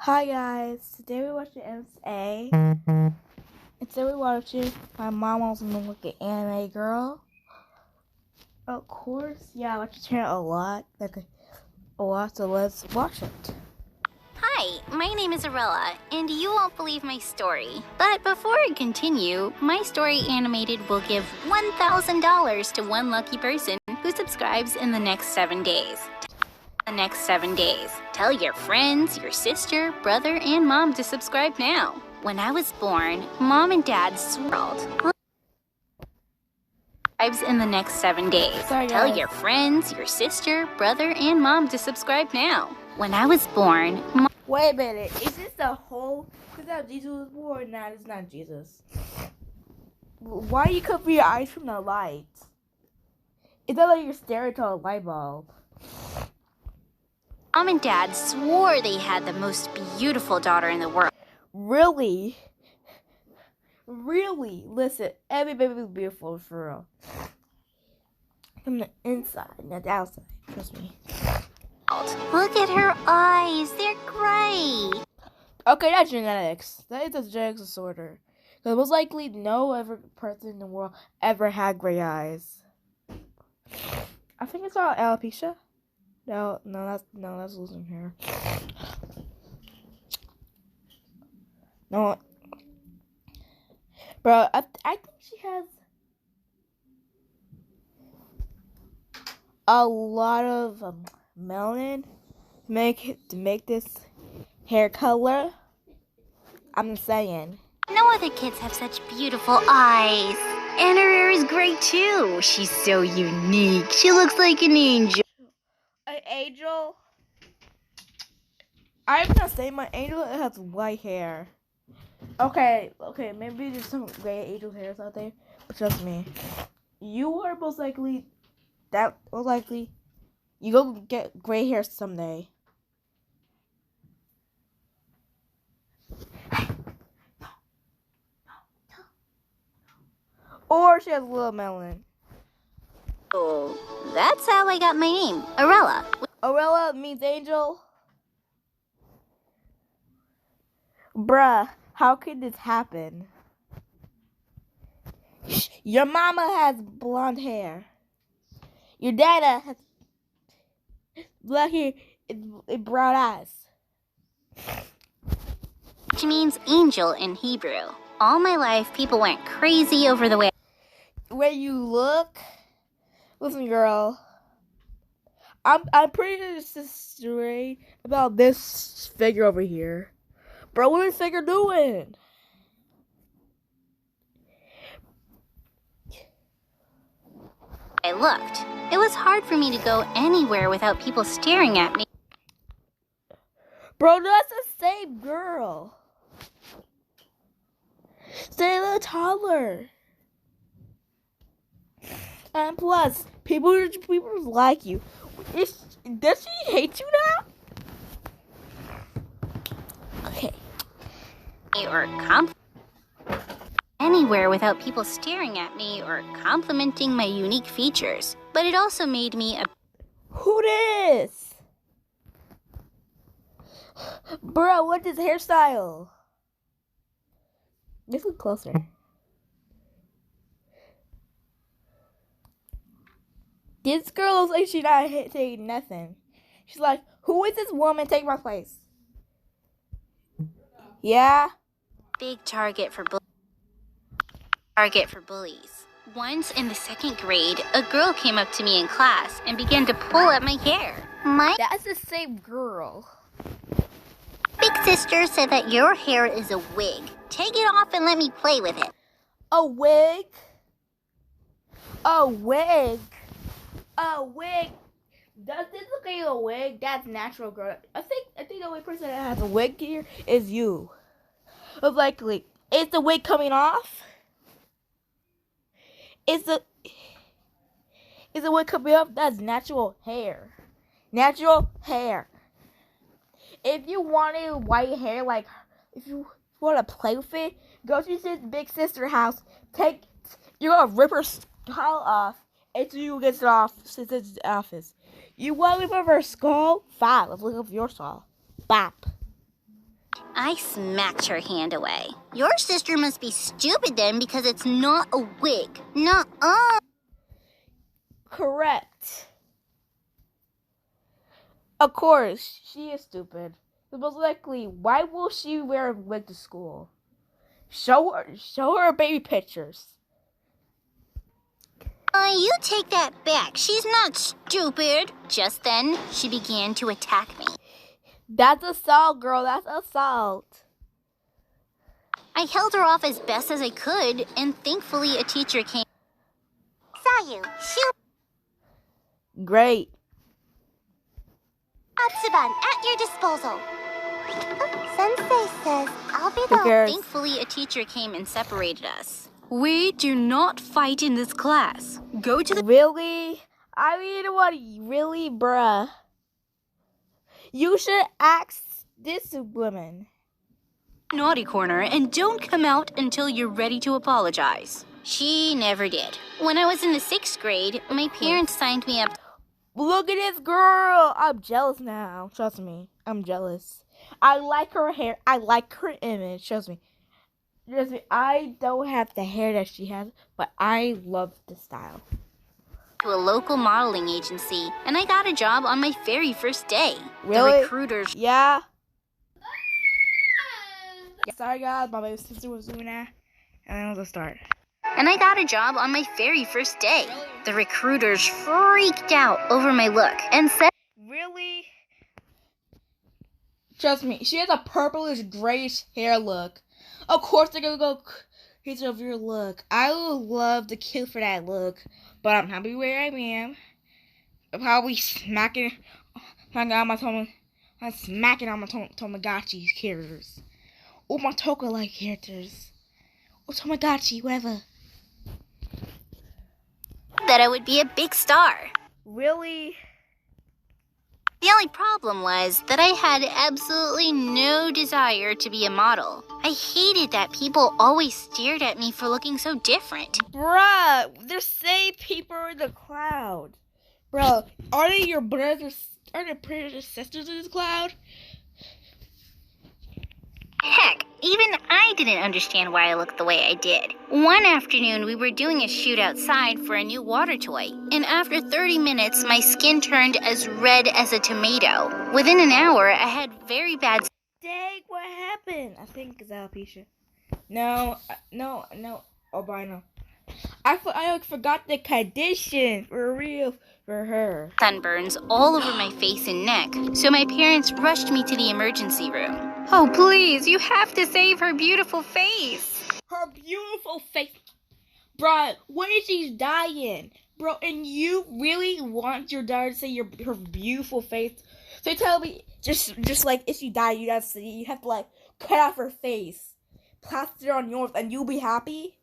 Hi guys, today we're watching MSA. And today we're watching my mom wants to look at Anime Girl. Of course, yeah, I watch the channel a lot, so let's watch it. Hi, my name is Arella, and you won't believe my story. But before I continue, my story animated will give $1,000 to one lucky person who subscribes in the next 7 days. Tell your friends, your sister, brother, and mom to subscribe now. When I was born, mom and dad swirled. Subscribes in the next 7 days. Tell your friends, your sister, brother, and mom to subscribe now. When I was born, Wait a minute, is this the whole? Is that Jesus was born? Nah, it's not Jesus. Why you cover your eyes from the light? It's not like you're staring to a light bulb. Mom and dad swore they had the most beautiful daughter in the world. Really? Really? Listen, every baby is beautiful for real. From the inside, not the outside. Trust me. Look at her eyes. They're gray. Okay, that's genetics. That is a genetic disorder. Because most likely no other person in the world ever had gray eyes. I think it's called alopecia. No, that's losing hair. No. Bro, I think she has a lot of melanin to make this hair color. I'm saying. No other kids have such beautiful eyes. And her hair is great too. She's so unique. She looks like an angel. An angel? I'm gonna say my angel has white hair. Okay, maybe there's some gray angel hairs out there, but trust me, you are most likely you go get gray hair someday. Or she has a little melon. Oh, that's how I got my name, Arella. Arella means angel. Bruh, how could this happen? Your mama has blonde hair. Your dad has black hair and brown eyes. Which means angel in Hebrew. All my life, people went crazy over the way you look. Listen, girl. I'm pretty straight about this figure over here. Bro, what is this figure doing? I looked. It was hard for me to go anywhere without people staring at me. Bro, that's the same girl. Stay a little taller. And plus, people like you. Does she hate you now? Okay. Or anywhere without people staring at me or complimenting my unique features. But it also made me a... Who this? Bro, what's this hairstyle? Let's look closer. This girl looks like she's not taking nothing. She's like, who is this woman taking my place? Yeah? Big target for bullies. Once in the 2nd grade, a girl came up to me in class and began to pull at my hair. That's the same girl. Big sister said that your hair is a wig. Take it off and let me play with it. A wig? A wig? A wig? Does this look like a wig? That's natural, girl. I think the only person that has a wig here is you. Most likely, is the wig coming off? Is the wig coming off? That's natural hair. Natural hair. If you wanted white hair, like if you want to play with it, go to this big sister house. You're gonna rip her skull off until you get it off since it's the office. You want to rip her skull? Fine, let's look up your skull. Bop. I smacked her hand away. Your sister must be stupid then because it's not a wig. Nuh-uh. Correct. Of course, she is stupid. But most likely, why will she wear a wig to school? Show her baby pictures. You take that back. She's not stupid. Just then, she began to attack me. That's assault, girl. That's assault. I held her off as best as I could, and thankfully a teacher came. Saw you. Shoot. Great. Atsuban, at your disposal. Sensei says I'll be the... Thankfully, a teacher came and separated us. We do not fight in this class. Go to the... Really? I mean, what? Really, bruh? You should ask this woman. naughty corner and don't come out until you're ready to apologize. She never did. When I was in the 6th grade, my parents signed me up. Look at this girl. I'm jealous now. Trust me. I'm jealous. I like her hair. I like her image. Trust me. Trust me. I don't have the hair that she has, but I love the style. To a local modeling agency, and I got a job on my very first day. Really? The recruiters... Yeah. Sorry guys, my baby sister was doing that, and then it was a start. And I got a job on my very first day. The recruiters freaked out over my look and said... Really? Trust me, she has a purplish grayish hair look. Of course they're gonna go crazy over your look. I would love to kill for that look, but I'm happy where I am. I'm probably smacking on my Tamagotchi characters. Or my Toka-like characters. Or Tamagotchi, whatever. That I would be a big star. Really? The only problem was that I had absolutely no desire to be a model. I hated that people always stared at me for looking so different. Bruh, there's same people in the cloud. Bruh, are they your brothers? Are they brothers and sisters in this cloud? Heck, even I didn't understand why I looked the way I did. One afternoon, we were doing a shoot outside for a new water toy, and after 30 minutes, my skin turned as red as a tomato. Within an hour, I had very bad... Dang, what happened? I think it's alopecia. No, albino. I forgot the condition, for real, for her. Sunburns all over my face and neck, so my parents rushed me to the emergency room. Oh, please, you have to save her beautiful face. Her beautiful face. Bruh, what if she's dying? Bro, and you really want your daughter to say her beautiful face? So tell me, just like if she died, you have to like cut off her face, plaster it on yours, and you'll be happy?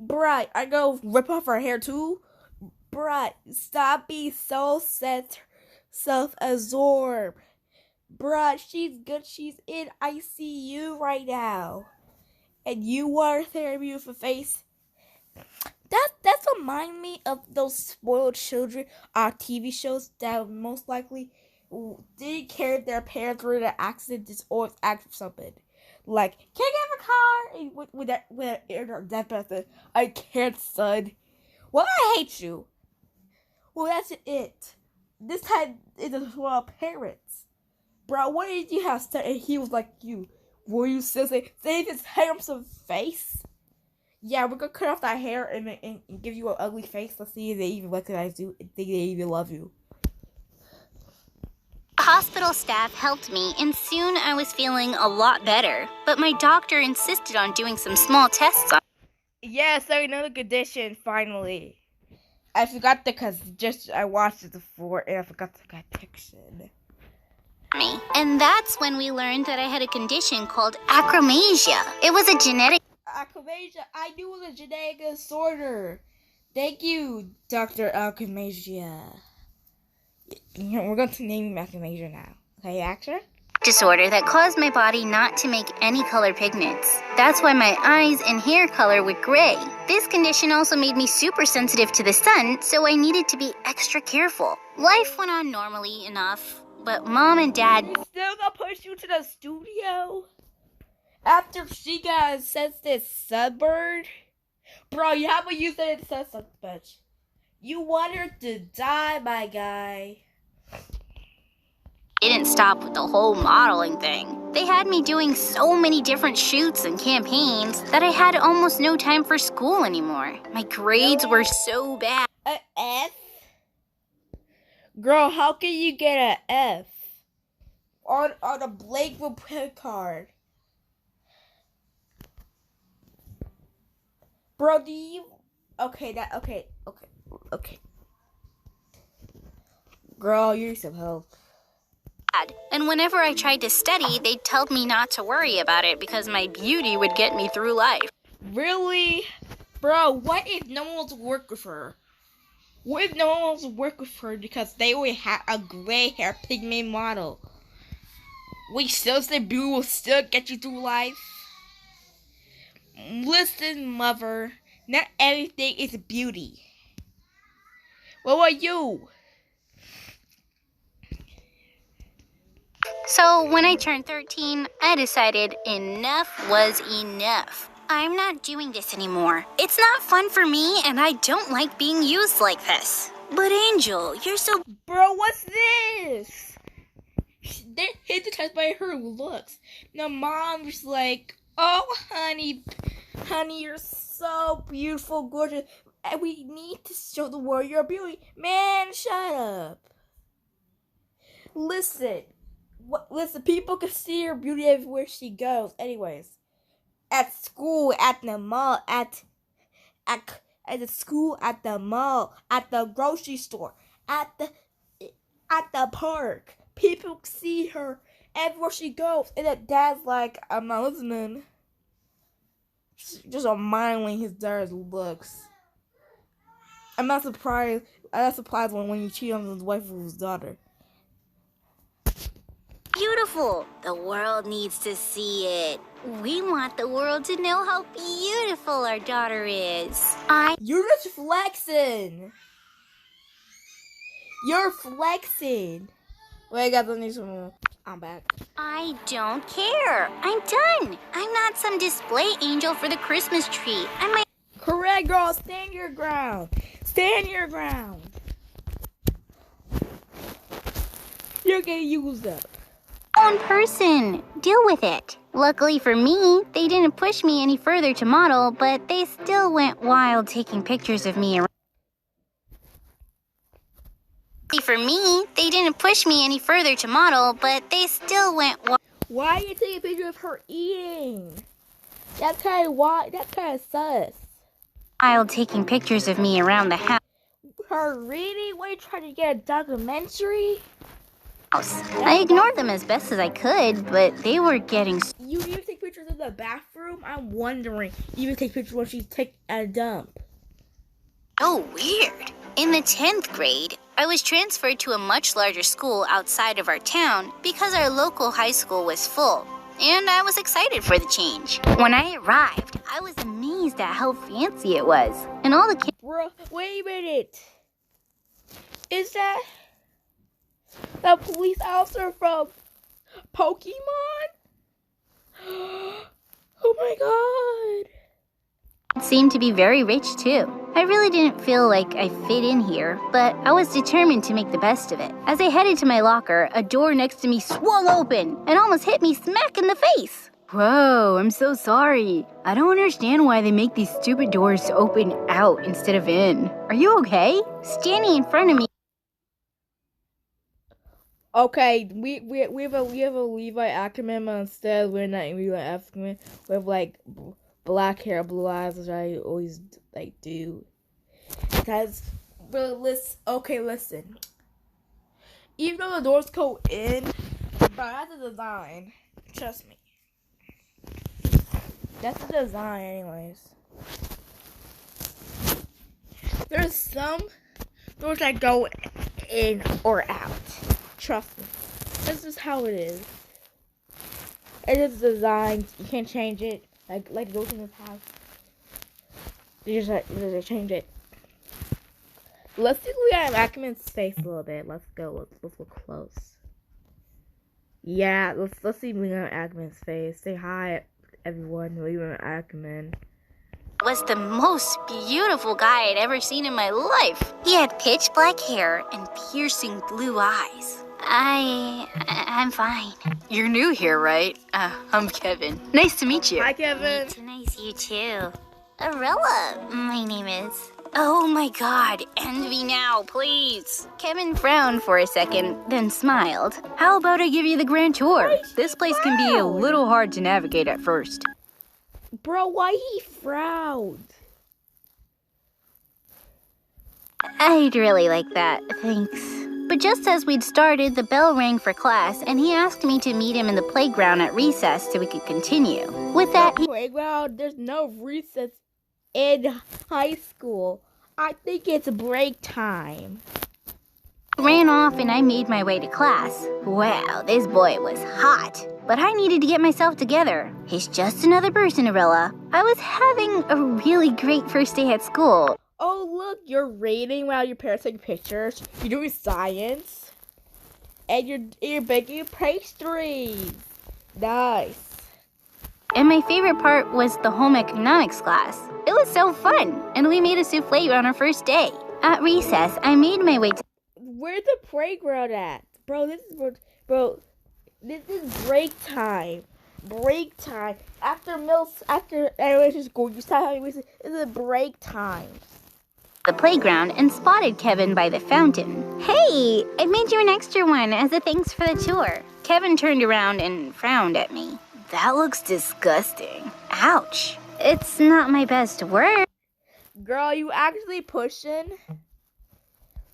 Bruh, I go rip off her hair too? Bruh, stop being so self-absorbed. Bruh, she's good. She's in ICU right now. And you want her beautiful face? That's remind me of those spoiled children TV shows that most likely didn't care if their parents were in an accident or act for something. Like, can I get a car? And with that person, I can't, son. Well, I hate you. Well, that's it. This time it's for our parents. Bro, what did you have said? And he was like, you. Will you still say, save his handsome face? Yeah, we're gonna cut off that hair and give you an ugly face. Let's see if they even recognize you and think they even love you. Hospital staff helped me, and soon I was feeling a lot better. But my doctor insisted on doing some small tests on... Yes, I know the condition, finally. I forgot I watched it before, and I forgot the condition. Me. And that's when we learned that I had a condition called achromasia. It was a genetic... Achromasia? I knew it was a genetic disorder. Thank you, Dr. Achromasia. We're going to name him Achromasia now. Okay, actor? Disorder that caused my body not to make any color pigments. That's why my eyes and hair color were gray. This condition also made me super sensitive to the sun, so I needed to be extra careful. Life went on normally enough, but Mom and Dad... Still gonna push you to the studio? After she got says this suburb, bro, you haven't used it in such a bitch. You want her to die, my guy. Didn't stop with the whole modeling thing. They had me doing so many different shoots and campaigns that I had almost no time for school anymore. My grades were so bad. A F? Girl, how can you get an F on a blank report card? Bro, do you... Okay. Girl, you need some help. And whenever I tried to study, they told me not to worry about it because my beauty would get me through life. Really? Bro, what if no one wants to work with her? What if no one wants to work with her because they already have a gray hair pigment model? Wait, still say beauty will still get you through life? Listen, mother, not everything is beauty. What about you? So when I turned 13, I decided enough was enough. I'm not doing this anymore. It's not fun for me, and I don't like being used like this. But Angel, you're so... Bro, what's this? They're hypnotized by her looks. Now mom's like, oh, honey, you're so beautiful, gorgeous. And we need to show the world your beauty. Man, shut up. Listen, people can see her beauty everywhere she goes. Anyways, at school, at the mall, at the school, at the mall, at the grocery store, at the park. People see her everywhere she goes, and that dad's like, I'm not listening. Just admiring his dad's looks. I'm not surprised when you cheat on his wife with his daughter. Beautiful. The world needs to see it. We want the world to know how beautiful our daughter is. You're just flexing. You're flexing. Wait, I got the news from I'm back. I don't care. I'm done. I'm not some display angel for the Christmas tree. Correct, girl. Stand your ground. Stand your ground. You're getting used up. Own person. Deal with it. Luckily for me, they didn't push me any further to model, but they still went wild taking pictures of me around. Why are you taking a picture of her eating? That's kind of wild. That's kind of sus. Wild taking pictures of me around the house. Her reading? What, are you trying to get a documentary? I ignored them as best as I could, but they were getting... You even take pictures of the bathroom? I'm wondering. You even take pictures when she's taking a dump. Oh, weird. In the 10th grade, I was transferred to a much larger school outside of our town because our local high school was full, and I was excited for the change. When I arrived, I was amazed at how fancy it was, and all the kids... Bro, wait a minute. Is that the police officer from Pokemon? Oh my god. seemed to be very rich too. I really didn't feel like I fit in here, but I was determined to make the best of it. As I headed to my locker, a door next to me swung open and almost hit me smack in the face. Whoa, I'm so sorry. I don't understand why they make these stupid doors open out instead of in. Are you okay? Standing in front of me. Okay, we have a Levi Ackerman, but instead we're not Levi Ackerman. We have like black hair, blue eyes, which I always like do. Because, but listen. Even though the doors go in, but that's the design. Trust me. That's the design, anyways. There's some doors that go in or out. Trust me. This is how it is. It is designed. You can't change it. Like those in this house. They just change it. Let's take a look at Ackerman's face a little bit. Let's go. Let's look close. Yeah, let's see Leon Ackerman's face. Say hi. everyone. Leave an recommend. Was the most beautiful guy I'd ever seen in my life. He had pitch black hair and piercing blue eyes. I'm fine. You're new here, right? I'm Kevin. Nice to meet you. Hi, Kevin. Nice you too. Arella, my name is. Oh my god, end me now, please. Kevin frowned for a second, then smiled. How about I give you the grand tour? This place can be a little hard to navigate at first. Bro, why he frowned? I'd really like that, thanks. But just as we'd started, the bell rang for class, and he asked me to meet him in the playground at recess so we could continue. With that, he Playground, there's no recess in high school. I think it's break time. ran off and I made my way to class. Wow, this boy was hot. But I needed to get myself together. He's just another person, Arella. I was having a really great first day at school. Oh, look, you're reading while your parents take pictures. You're doing science. And you're baking pastries. Nice. And my favorite part was the home economics class. It was so fun, and we made a souffle on our first day. At recess, I made my way to... Where's the playground at? Bro, this is break time. Break time. After elementary school, you start having recess. It's a break time. the playground and spotted Kevin by the fountain. Hey, I made you an extra one as a thanks for the tour. Kevin turned around and frowned at me. That looks disgusting. Ouch. It's not my best work. Girl, you actually pushing?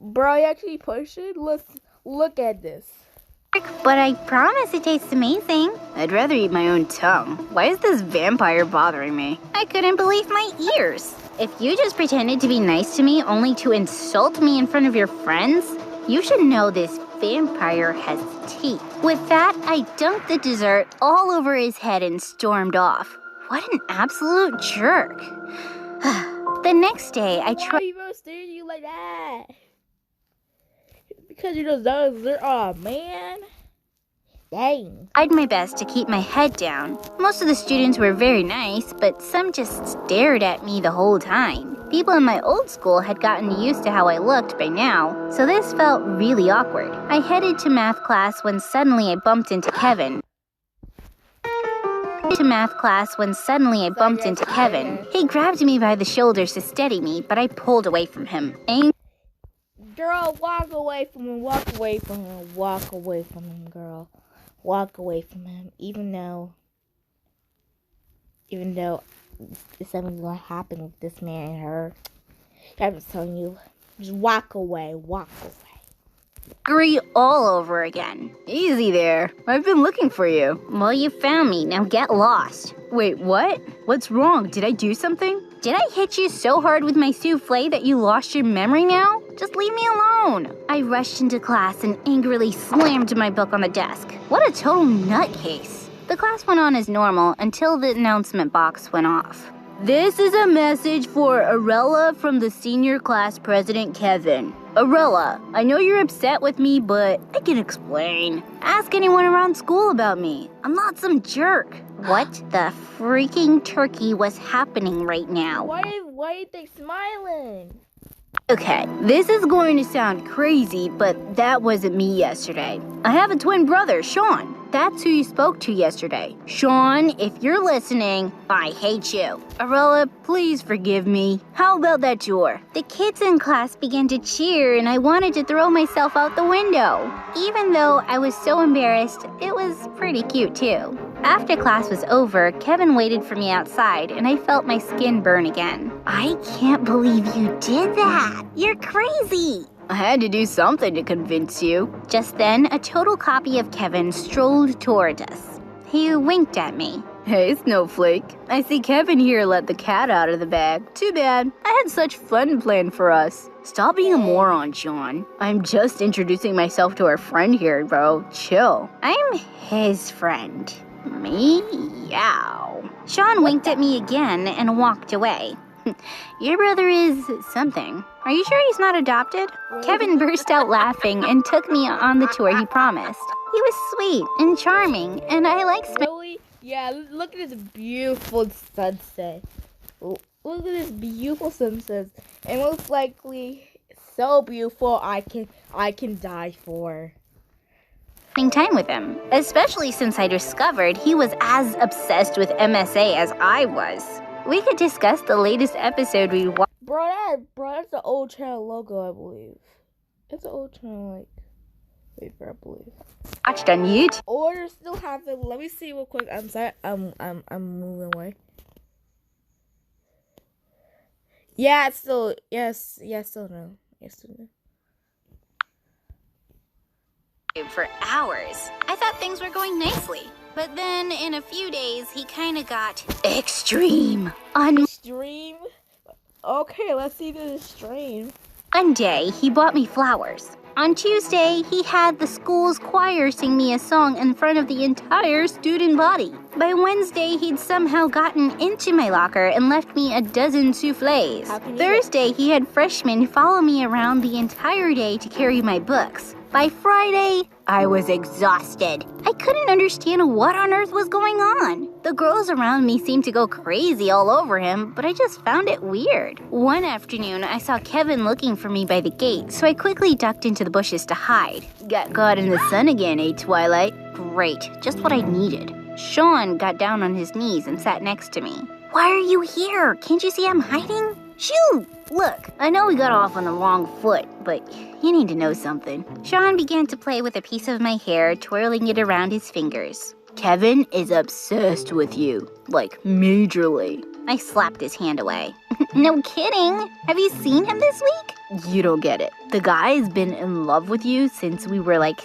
Bro, you actually pushing? Look at this. But I promise it tastes amazing. I'd rather eat my own tongue. Why is this vampire bothering me? I couldn't believe my ears. If you just pretended to be nice to me only to insult me in front of your friends, you should know this vampire has teeth. With that, I dumped the dessert all over his head and stormed off. What an absolute jerk. The next day, I tried... Why you roasting you like that? Because you just dessert. Oh, man. Dang. I tried my best to keep my head down. Most of the students were very nice, but some just stared at me the whole time. People in my old school had gotten used to how I looked by now, so this felt really awkward. I headed to math class when suddenly I bumped into Kevin. He grabbed me by the shoulders to steady me, but I pulled away from him. Girl, walk away from him. Walk away from him. Walk away from him, girl. Walk away from him. Even though something's gonna happen with this man and her. I'm just telling you. Just walk away. Walk away. Agree all over again. Easy there. I've been looking for you. Well, you found me. Now get lost. Wait, what? What's wrong? Did I do something? Did I hit you so hard with my souffle that you lost your memory now? Just leave me alone. I rushed into class and angrily slammed my book on the desk. What a total nutcase. The class went on as normal until the announcement box went off. This is a message for Arella from the senior class president, Kevin. Arella, I know you're upset with me, but I can explain. Ask anyone around school about me. I'm not some jerk. What the freaking turkey was happening right now? Why are they smiling? Okay, this is going to sound crazy, but that wasn't me yesterday. I have a twin brother, Sean. That's who you spoke to yesterday. Sean, if you're listening, I hate you. Arella, please forgive me. How about that tour? The kids in class began to cheer and I wanted to throw myself out the window. Even though I was so embarrassed, it was pretty cute too. After class was over, Kevin waited for me outside and I felt my skin burn again. I can't believe you did that. You're crazy. I had to do something to convince you. Just then, a total copy of Kevin strolled toward us. He winked at me. Hey, Snowflake. I see Kevin here let the cat out of the bag. Too bad. I had such fun planned for us. Stop being a moron, Sean. I'm just introducing myself to our friend here, bro. Chill. I'm his friend. Meow. Sean winked at me again and walked away. Your brother is something. Are you sure he's not adopted? Kevin burst out laughing and took me on the tour he promised. He was sweet and charming, and I like Really? Yeah, look at this beautiful sunset. Look at this beautiful sunset. And most likely so beautiful I can die for. Spending time with him, especially since I discovered he was as obsessed with MSA as I was. We could discuss the latest episode we watched. Bro, that's the old channel logo, I believe. It's an old channel, like, paper, I believe. Watched on YouTube. Or still have it. Let me see real quick. I'm sorry. I'm moving away. Yeah, it's still still no. For hours. I thought things were going nicely. But then in a few days, he kind of got extreme. Extreme? Okay, let's see the extreme. One day, he bought me flowers. On Tuesday, he had the school's choir sing me a song in front of the entire student body. By Wednesday, he'd somehow gotten into my locker and left me a dozen soufflés. Thursday, he had freshmen follow me around the entire day to carry my books. By Friday, I was exhausted. I couldn't understand what on earth was going on. The girls around me seemed to go crazy all over him, but I just found it weird. One afternoon, I saw Kevin looking for me by the gate, so I quickly ducked into the bushes to hide. Got caught in the sun again, eh, Twilight? Great, just what I needed. Sean got down on his knees and sat next to me. Why are you here? Can't you see I'm hiding? Shoo! Look, I know we got off on the wrong foot, but you need to know something. Sean began to play with a piece of my hair, twirling it around his fingers. Kevin is obsessed with you, like majorly. I slapped his hand away. No kidding. Have you seen him this week? You don't get it. The guy's been in love with you since we were like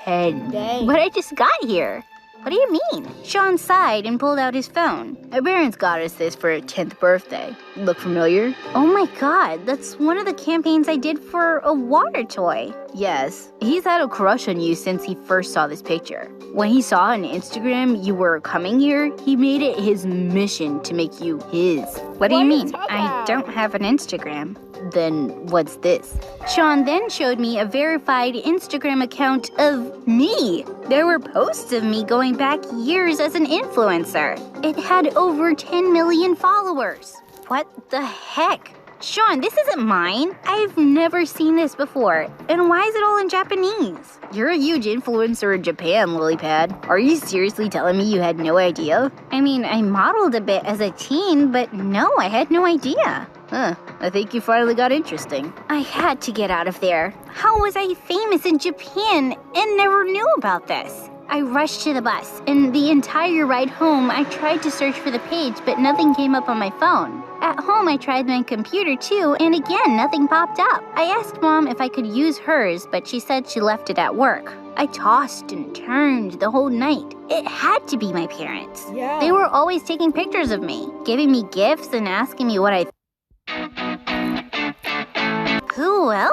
10. Dang. But I just got here. What do you mean? Sean sighed and pulled out his phone. Our parents got us this for our 10th birthday. Look familiar? Oh my god, that's one of the campaigns I did for a water toy. Yes, he's had a crush on you since he first saw this picture. When he saw on Instagram you were coming here, he made it his mission to make you his. What do you mean? I don't have an Instagram. Then what's this? Sean then showed me a verified Instagram account of me. There were posts of me going back years as an influencer. It had over 10 million followers. What the heck? Sean, this isn't mine. I've never seen this before. And why is it all in Japanese? You're a huge influencer in Japan, Lilypad. Are you seriously telling me you had no idea? I mean, I modeled a bit as a teen, but no, I had no idea. I think you finally got interesting. I had to get out of there. How was I famous in Japan and never knew about this? I rushed to the bus, and the entire ride home I tried to search for the page, but nothing came up on my phone. At home, I tried my computer too, and again, nothing popped up. I asked Mom if I could use hers, but she said she left it at work. I tossed and turned the whole night. It had to be my parents. Yeah. They were always taking pictures of me, giving me gifts and asking me what I... Who else